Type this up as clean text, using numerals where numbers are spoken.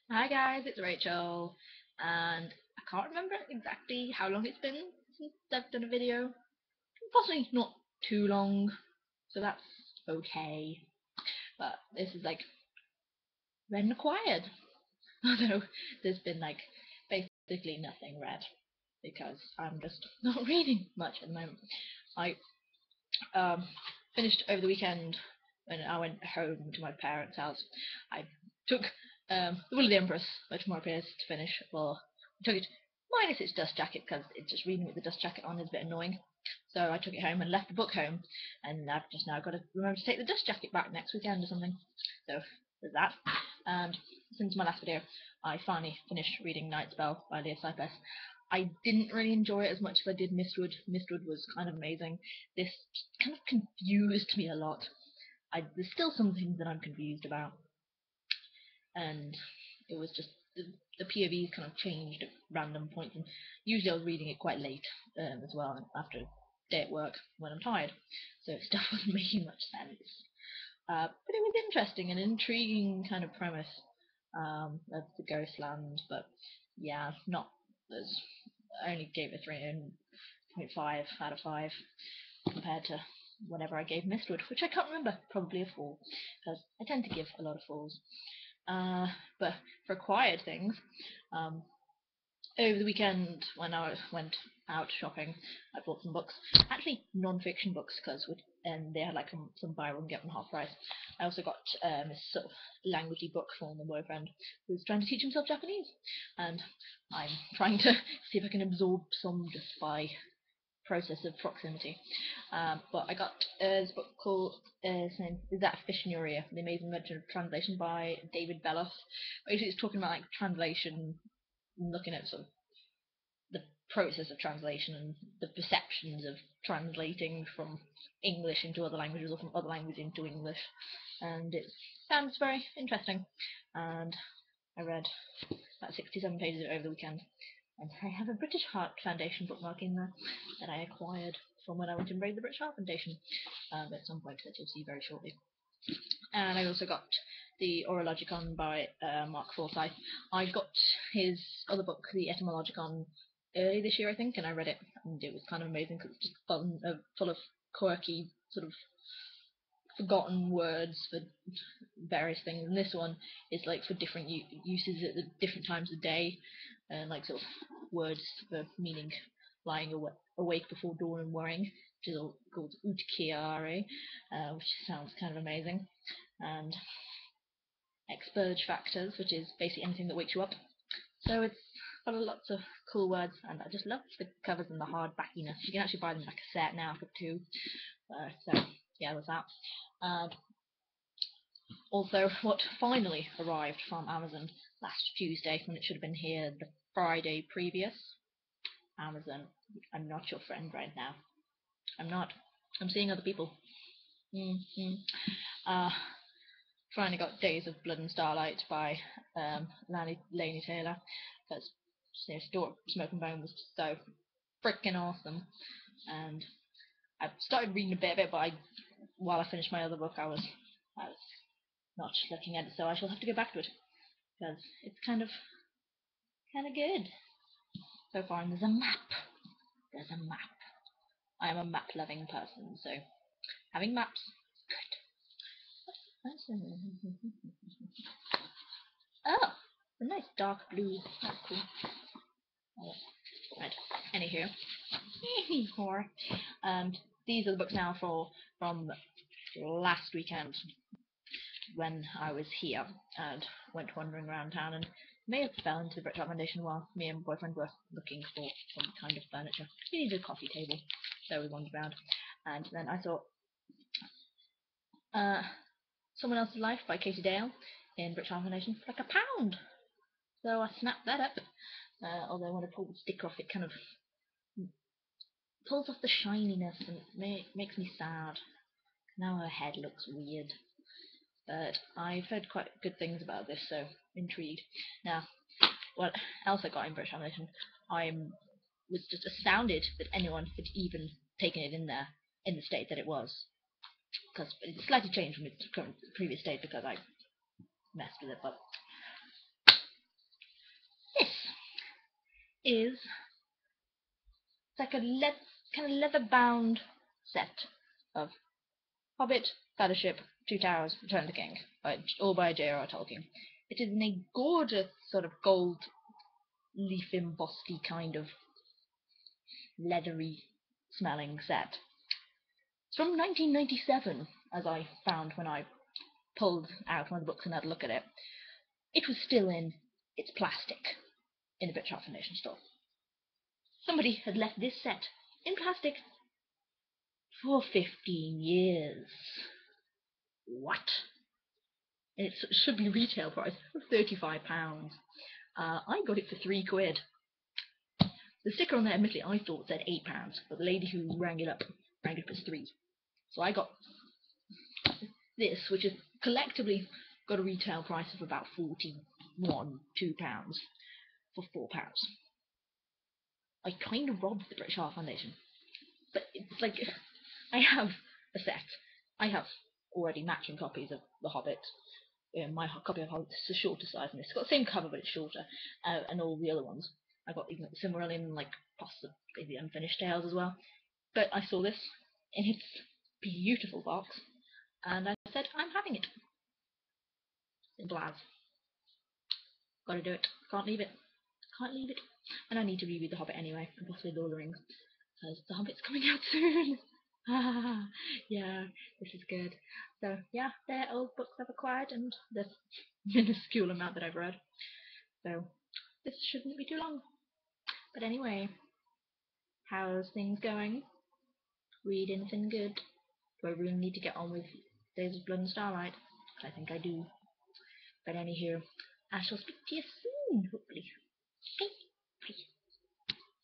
Hi guys, it's Rachel, and I can't remember exactly how long it's been since I've done a video. Possibly not too long, so that's okay. But this is like read and acquired, although there's been like basically nothing read because I'm just not reading much at the moment. I um, finished over the weekend when I went home to my parents' house. I took The Will of the Empress by Tamora Pierce to finish. Well, I took it minus its dust jacket because it's just reading with the dust jacket on is a bit annoying. So I took it home and left the book home, and I've just now got to remember to take the dust jacket back next weekend or something. So there's that. And since my last video, I finally finished reading Night Spell by Leah Cypress. I didn't really enjoy it as much as I did Mistwood. Mistwood was kind of amazing. This kind of confused me a lot. There's still some things that I'm confused about, and it was just the POVs kind of changed at random points. And usually I was reading it quite late as well after a day at work when I'm tired, so stuff wasn't making much sense. But it was interesting, an intriguing kind of premise of the Ghostland. But yeah, not as I only gave it 3.5 out of 5 compared to whatever I gave Mistwood, which I can't remember, probably a 4, because I tend to give a lot of 4s. But for acquired things, um, over the weekend when I went out shopping, I bought some books. Actually, non-fiction books, and they had like some buy one get one half price. I also got this sort of languagey book from my boyfriend who's trying to teach himself Japanese, and I'm trying to see if I can absorb some just by process of proximity. But I got this book called Is That Fish in Your Ear? The Amazing Adventure of Translation by David Belloff. Basically, it's talking about like translation, looking at sort of the process of translation and the perceptions of translating from English into other languages or from other languages into English. And it sounds very interesting. And I read about 67 pages over the weekend. And I have a British Heart Foundation bookmark in there that I acquired from when I went and raided the British Heart Foundation at some point that you'll see very shortly. And I also got the Orologicon by Mark Forsyth. I got his other book, the Etymologicon, early this year, I think, and I read it, and it was kind of amazing because it's just fun, full of quirky, sort of forgotten words for various things. And this one is like for different uses at the different times of day, and like sort of words for meaning lying awake before dawn and worrying, which is all called utkiare, which sounds kind of amazing. And expurge factors, which is basically anything that wakes you up. So it's got lots of cool words, and I just love the covers and the hard backiness. You can actually buy them like a set now for 2. So yeah, there's that. And also, what finally arrived from Amazon last Tuesday, when it should have been here the Friday previous. Amazon, I'm not your friend right now. I'm not. I'm seeing other people. Mm-hmm. Uh, Finally got Days of Blood and Starlight by Laini Taylor, because Smoke and Bone was so freaking awesome. And I started reading a bit, but while I finished my other book, I was not looking at it, so I shall have to go back to it because it's kind of good so far. And there's a map. There's a map. I am a map loving person, so having maps good. Oh, a nice dark blue. That's cool. Oh, right. Anywho, horror. These are the books now from last weekend when I was here and went wandering around town and may have fell into the British Foundation while me and my boyfriend were looking for some kind of furniture. We needed a coffee table, so we wandered around. And then I saw uh, Someone Else's Life by Katie Dale in British Foundation for like £1. So I snapped that up. Although when I pulled the sticker off, it kind of pulls off the shininess and it makes me sad. Now her head looks weird. But I've heard quite good things about this, so intrigued. Now, what else I got in British Foundation, I was just astounded that anyone had even taken it in there in the state that it was. Because it's slightly changed from its previous state because I messed with it, but is it's like a kind of leather-bound set of Hobbit, Fellowship, Two Towers, Return of the King, all by J.R.R. Tolkien. It is in a gorgeous sort of gold leaf embossy kind of leathery smelling set. It's from 1997, as I found when I pulled out one of the books and had a look at it. It was still in its plastic in the British Art Foundation store. Somebody had left this set in plastic for 15 years. What? And it should be retail price of £35. I got it for £3. The sticker on there, admittedly, I thought said £8, but the lady who rang it up as £3. So I got this, which is collectively got a retail price of about £41, £2 for £4. I kind of robbed the British Art Foundation, but it's like I have a set. I have already matching copies of The Hobbit. My copy of Hobbit is the shorter size, and it's got the same cover but it's shorter, and all the other ones. I got even the Silmarillion, like possibly the Unfinished Tales as well. But I saw this in its beautiful box, and I said, I'm having it. Simple as. Gotta do it. Can't leave it. Can't leave it. And I need to reread The Hobbit anyway, and possibly Lord of the Rings, because The Hobbit's coming out soon. Yeah, this is good. So yeah, they're old books I've acquired, and the minuscule amount that I've read. So this shouldn't be too long. But anyway, how's things going? Read anything good? Do I really need to get on with Days of Blood and Starlight? I think I do. But anywho, I shall speak to you soon.